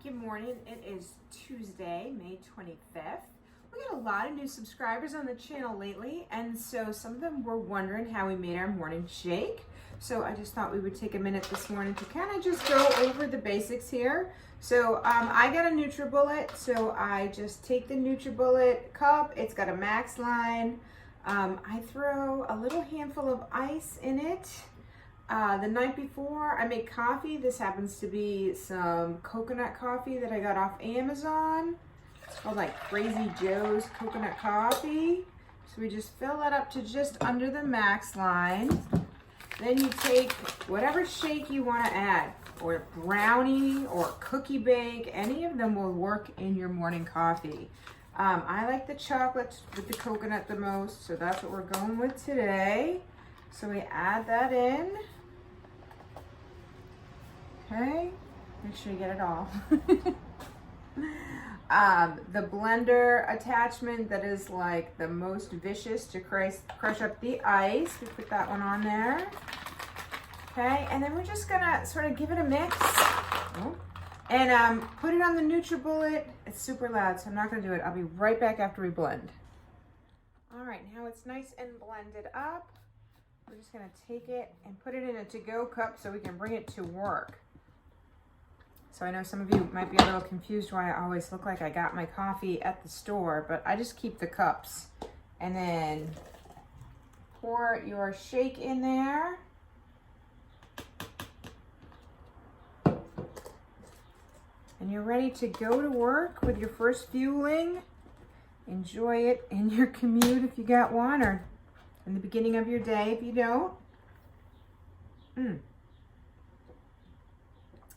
Good morning. It is Tuesday, May 25th. We got a lot of new subscribers on the channel lately, and so some of them were wondering how we made our morning shake. So I just thought we would take a minute this morning to kind of just go over the basics here. So I got a NutriBullet, so I just take the NutriBullet cup. It's got a max line. I throw a little handful of ice in it. The night before I make coffee. This happens to be some coconut coffee that I got off Amazon. It's called like Crazy Joe's coconut coffee. So we just fill that up to just under the max line. Then you take whatever shake you want to add, or brownie or cookie bake. Any of them will work in your morning coffee. I like the chocolate with the coconut the most, so that's what we're going with today. So we add that in. Okay, make sure you get it all. The blender attachment that is like the most vicious to crush up the ice. We put that one on there. Okay, and then we're just gonna sort of give it a mix. And put it on the NutriBullet. It's super loud, so I'm not gonna do it. I'll be right back after we blend. All right, now it's nice and blended up. We're just gonna take it and put it in a to-go cup so we can bring it to work. So I know some of you might be a little confused why I always look like I got my coffee at the store, but I just keep the cups. And then pour your shake in there. And you're ready to go to work with your first fueling. Enjoy it in your commute if you got one, or in the beginning of your day if you don't.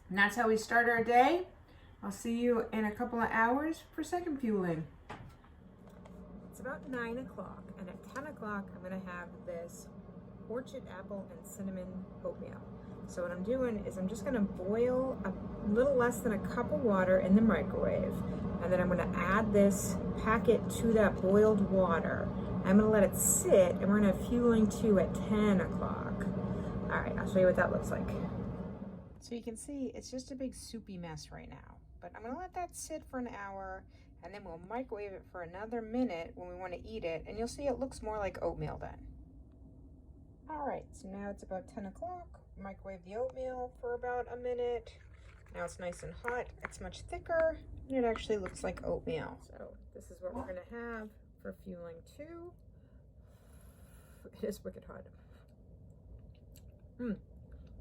And that's how we start our day. I'll see you in a couple of hours for second fueling. It's about 9 o'clock, and at 10 o'clock I'm gonna have this orchard apple and cinnamon oatmeal. So what I'm doing is I'm just gonna boil a little less than a cup of water in the microwave, and then I'm gonna add this packet to that boiled water. I'm gonna let it sit, and we're gonna have fueling 2 at 10 o'clock. All right, I'll show you what that looks like. So you can see it's just a big soupy mess right now, but I'm gonna let that sit for an hour, and then we'll microwave it for another minute when we wanna eat it, and you'll see it looks more like oatmeal then. All right, so now it's about 10 o'clock. Microwave the oatmeal for about a minute. Now it's nice and hot. It's much thicker, and it actually looks like oatmeal. So this is what we're gonna have for fueling 2. It is wicked hot.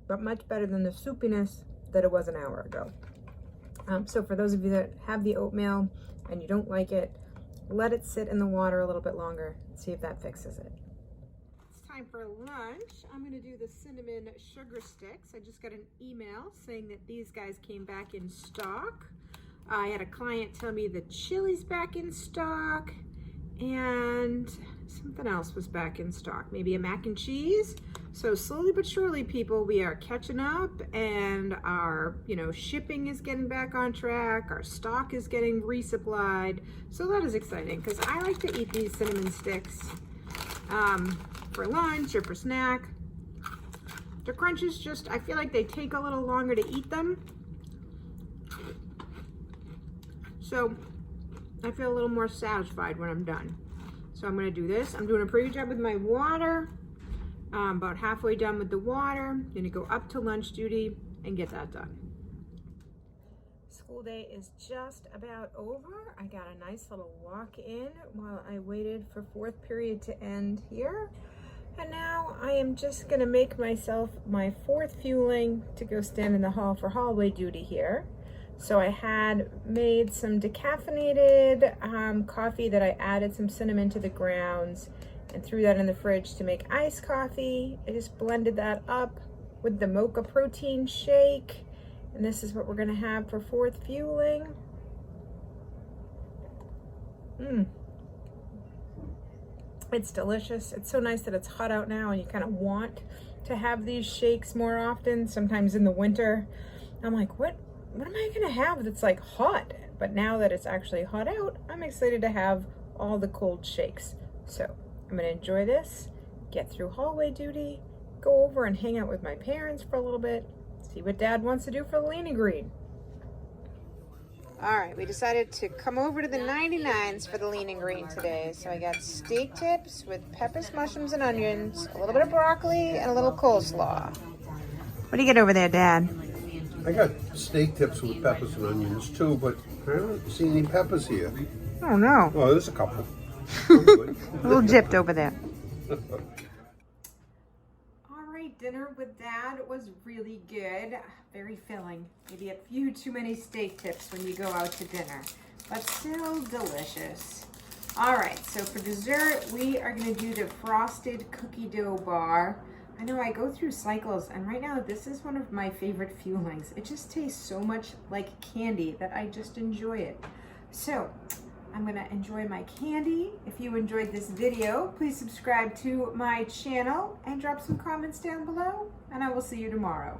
But much better than the soupiness that it was an hour ago. So for those of you that have the oatmeal and you don't like it, let it sit in the water a little bit longer and see if that fixes it. It's time for lunch. I'm gonna do the cinnamon sugar sticks. I just got an email saying that these guys came back in stock. I had a client tell me the chili's back in stock, and something else was back in stock, maybe a mac and cheese. So slowly but surely, people, we are catching up, and our shipping is getting back on track. Our stock is getting resupplied. So that is exciting, because I like to eat these cinnamon sticks for lunch or for snack. The crunches just, I feel like they take a little longer to eat them. So I feel a little more satisfied when I'm done. So I'm gonna do this. I'm doing a pretty good job with my water. About halfway done with the water. I'm gonna go up to lunch duty and get that done. School day is just about over. I got a nice little walk in while I waited for 4th period to end here. And now I am just gonna make myself my 4th fueling to go stand in the hall for hallway duty here. So I had made some decaffeinated coffee that I added some cinnamon to the grounds and threw that in the fridge to make iced coffee. I just blended that up with the mocha protein shake. And this is what we're gonna have for 4th fueling. It's delicious. It's so nice that it's hot out now, and you kind of want to have these shakes more often. Sometimes in the winter, I'm like, what am I gonna have that's like hot? But now that it's actually hot out, I'm excited to have all the cold shakes. So I'm gonna enjoy this, get through hallway duty, go over and hang out with my parents for a little bit, see what Dad wants to do for the Lean and Green. All right, we decided to come over to the 99s for the lean and green today. So I got steak tips with peppers, mushrooms, and onions, a little bit of broccoli, and a little coleslaw. What do you get over there, Dad? I got steak tips with peppers and onions too, but I don't see any peppers here. Oh, no. Oh, there's a couple. A little gypped over there. All right, dinner with Dad was really good. Very filling. Maybe a few too many steak tips when you go out to dinner, but still delicious. All right, so for dessert, we are gonna do the frosted cookie dough bar. I know I go through cycles, and right now this is one of my favorite fuelings. It just tastes so much like candy that I just enjoy it. So I'm gonna enjoy my candy. If you enjoyed this video, please subscribe to my channel and drop some comments down below, and I will see you tomorrow.